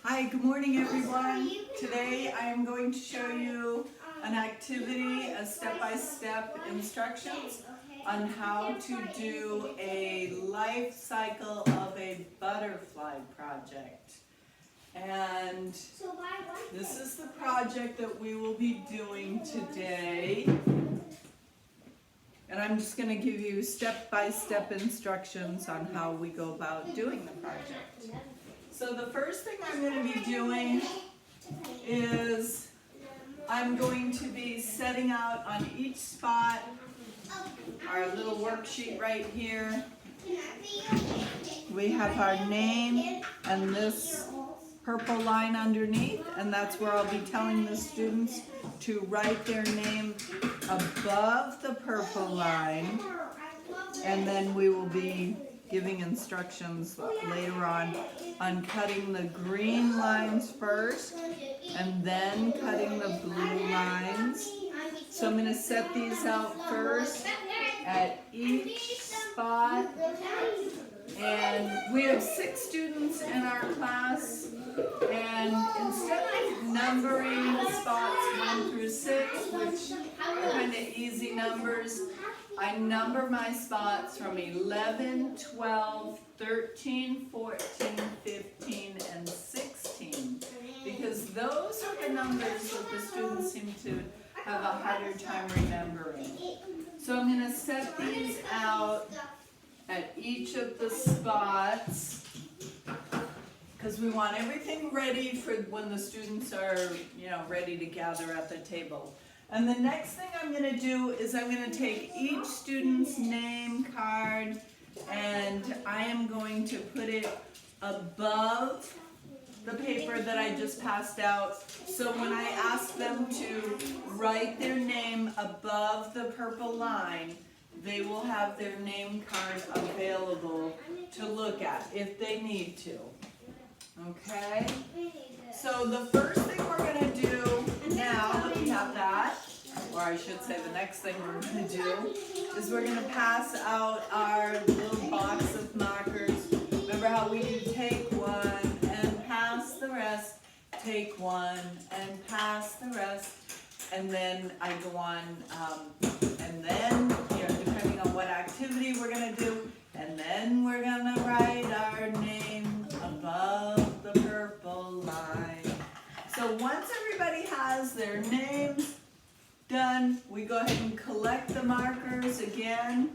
Hi, good morning everyone. Today I am going to show you an activity, a step-by-step instructions on how to do a life cycle of a butterfly project. And this is the project that we will be doing today. And I'm just going to give you step-by-step instructions on how we go about doing the project. So the first thing I'm going to be doing is I'm going to be setting out on each spot our little worksheet right here. We have our name and this purple line underneath, and that's where I'll be telling the students to write their name above the purple line, and then we will be giving instructions later on cutting the green lines first and then cutting the blue lines. So I'm going to set these out first at each spot, and we have 6 students in our class, and instead of numbering the spots 1 through 6, which are kind of easy numbers, I number my spots from 11, 12, 13, 14, 15, and 16, because those are the numbers that the students seem to have a harder time remembering. So I'm going to set these out at each of the spots, because we want everything ready for when the students are, ready to gather at the table. And the next thing I'm going to do is I'm going to take each student's name card and I am going to put it above the paper that I just passed out. So when I ask them to write their name above the purple line, they will have their name card available to look at if they need to. Okay? So the first thing we're going to do now that we have that, or I should say the next thing we're going to do, is we're going to pass out our little box of markers. Remember how we do take one and pass the rest, take one and pass the rest, and then I go on, and then, depending on what activity we're going to do, and then we're going to write our name above the purple line. So once everybody has their names done, we go ahead and collect the markers again.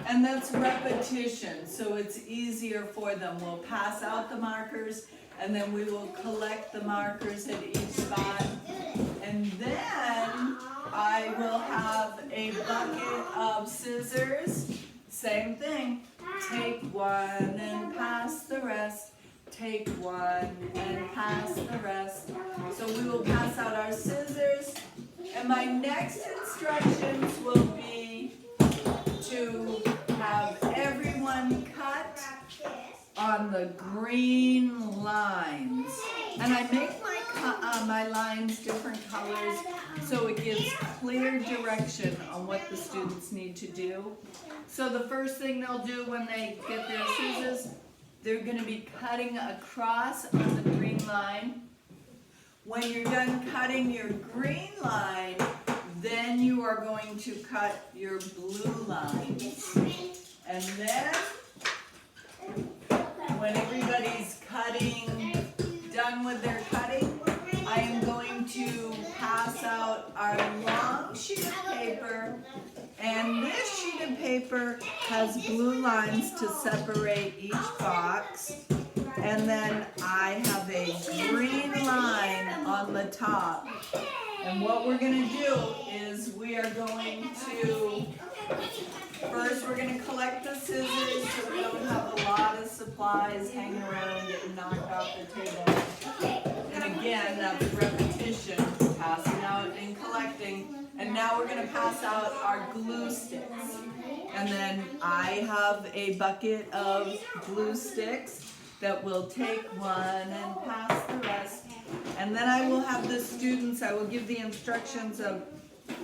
And that's repetition, so it's easier for them. We'll pass out the markers, and then we will collect the markers at each spot. And then I will have a bucket of scissors. Same thing. Take one and pass the rest. Take one and pass the rest. So we will pass out our scissors. And my next instructions will be to have everyone cut on the green lines. And I make my lines different colors so it gives clear direction on what the students need to do. So the first thing they'll do when they get their scissors, they're going to be cutting across on the green line. When you're done cutting your green line, then you are going to cut your blue lines. And then, when everybody's done with their cutting, I am going to pass out our long sheet of paper, and this sheet of paper has blue lines to separate each box, and then I have a green line on the top. And what we're going to do is we are going to, first we're going to collect the scissors so we don't have a lot of supplies hanging around and getting knocked off the table. And again, that's repetition, passing out and collecting. And now we're going to pass out our glue sticks. And then I have a bucket of glue sticks that will take one and pass the rest. And then I will have the students, I will give the instructions of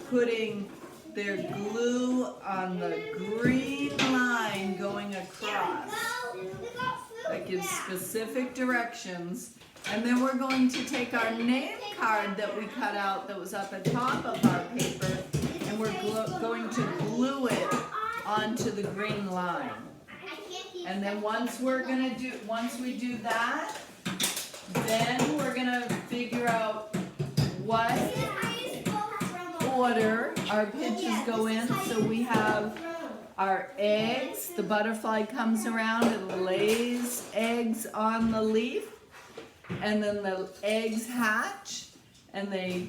putting their glue on the green line going across. that gives specific directions. And then we're going to take our name card that we cut out that was up at the top of our paper, and we're going to glue it onto the green line. And then once we do that, then we're gonna figure out what order our pitches go in. So we have our eggs. The butterfly comes around and lays eggs on the leaf, and then the eggs hatch, and the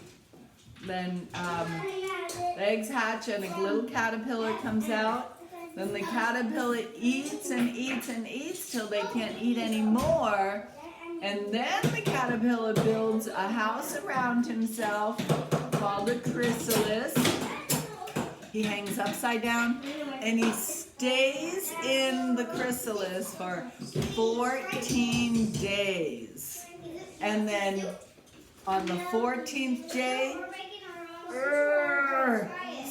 eggs hatch, and a little caterpillar comes out. Then the caterpillar eats and eats and eats till they can't eat anymore. And then the caterpillar builds a house around himself called a chrysalis. He hangs upside down and he stays in the chrysalis for 14 days. And then on the 14th day,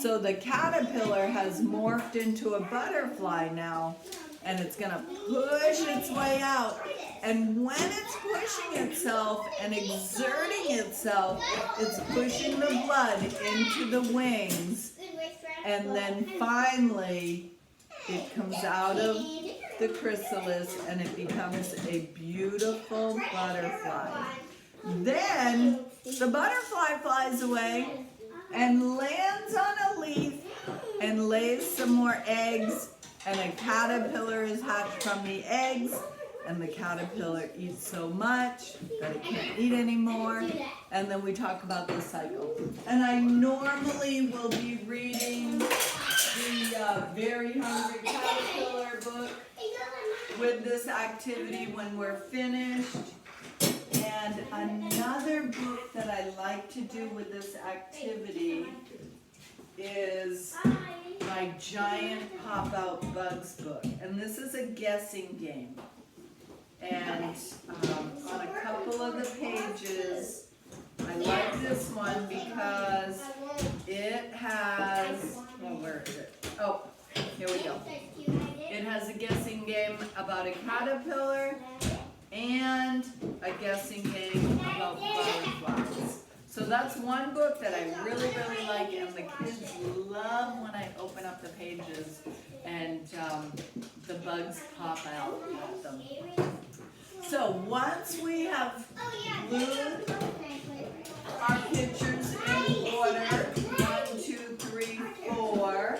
so the caterpillar has morphed into a butterfly now, and it's gonna push its way out. And when it's pushing itself and exerting itself, it's pushing the blood into the wings. And then finally, it comes out of the chrysalis and it becomes a beautiful butterfly. Then the butterfly flies away and lands on a leaf and lays some more eggs, and a caterpillar is hatched from the eggs, and the caterpillar eats so much that it can't eat anymore, and then we talk about the cycle. And I normally will be reading the Very Hungry Caterpillar book with this activity when we're finished. And another book that I like to do with this activity is my Giant Pop-Out Bugs book. And this is a guessing game. And on a couple of the pages, I like this one because it has, well, where is it? Oh, here we go. It has a guessing game about a caterpillar and a guessing game about butterflies. So that's one book that I really, really like, and the kids love when I open up the pages and the bugs pop out at them. So once we have glued our pictures in order, 1, 2, 3, 4,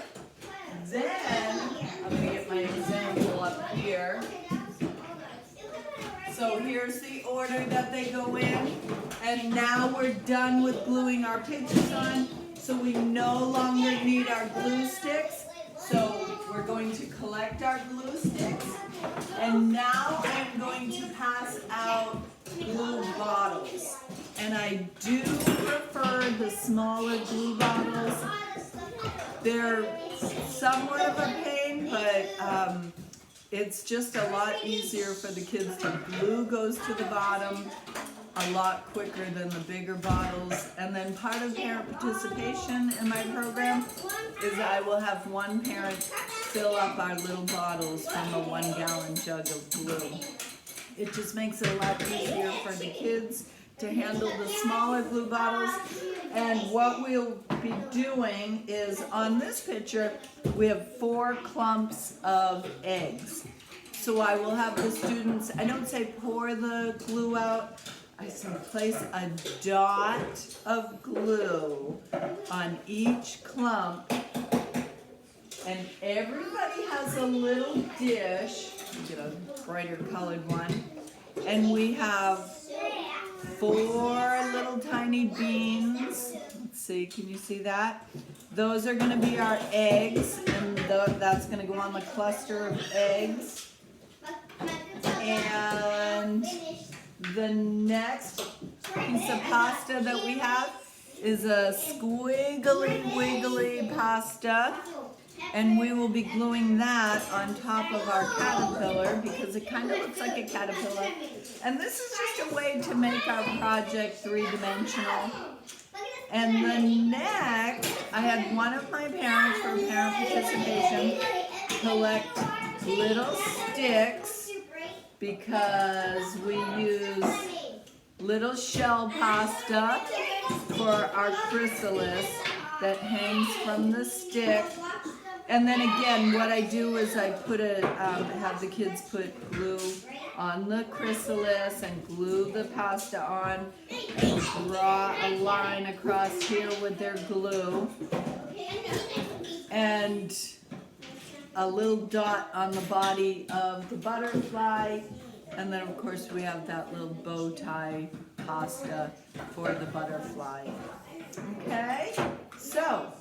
then I'm going to get my example up here. So here's the order that they go in, and now we're done with gluing our pictures on, so we no longer need our glue sticks. So we're going to collect our glue sticks, and now I'm going to pass out glue bottles. And I do prefer the smaller glue bottles. They're somewhat of a pain, but it's just a lot easier for the kids. The glue goes to the bottom a lot quicker than the bigger bottles. And then part of parent participation in my program is I will have one parent fill up our little bottles from a 1 gallon jug of glue. It just makes it a lot easier for the kids to handle the smaller glue bottles. And what we'll be doing is, on this picture, we have 4 clumps of eggs. So I will have the students, I don't say pour the glue out, I say place a dot of glue on each clump. And everybody has a little dish, get a brighter colored one, and we have 4 little tiny beans. Let's see, can you see that? Those are going to be our eggs, and that's going to go on the cluster of eggs. And the next piece of pasta that we have is a squiggly wiggly pasta, and we will be gluing that on top of our caterpillar because it kind of looks like a caterpillar. And this is just a way to make our project 3-dimensional. And the next, I had one of my parents from parent participation collect little sticks because we use little shell pasta for our chrysalis that hangs from the stick. And then again, what I do is I put have the kids put glue on the chrysalis and glue the pasta on and draw a line across here with their glue and a little dot on the body of the butterfly. And then of course we have that little bow tie pasta for the butterfly. Okay, so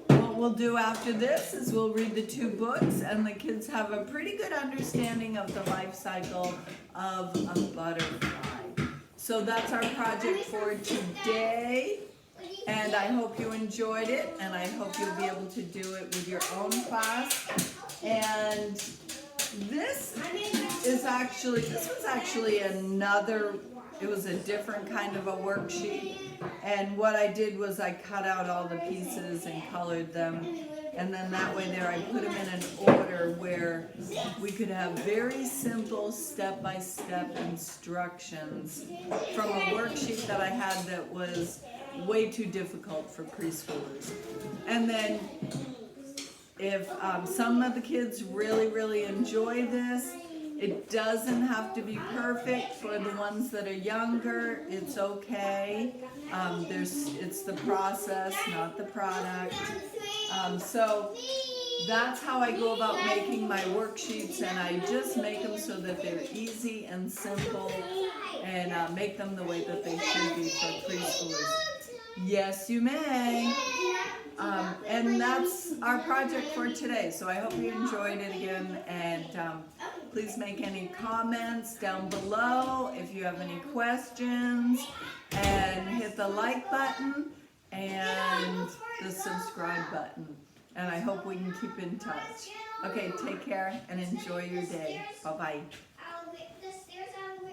what we'll do after this is we'll read the 2 books and the kids have a pretty good understanding of the life cycle of a butterfly. So that's our project for today, and I hope you enjoyed it, and I hope you'll be able to do it with your own class. And this was actually another, it was a different kind of a worksheet. And what I did was I cut out all the pieces and colored them. And then that way there I put them in an order where we could have very simple step-by-step instructions from a worksheet that I had that was way too difficult for preschoolers. And then if some of the kids really enjoy this, it doesn't have to be perfect for the ones that are younger. It's okay. It's the process, not the product. So that's how I go about making my worksheets, and I just make them so that they're easy and simple, and make them the way that they should be for preschoolers. Yes, you may. And that's our project for today. So I hope you enjoyed it again, and please make any comments down below if you have any questions, and hit the like button and the subscribe button. And I hope we can keep in touch. Okay, take care and enjoy your day. Bye-bye.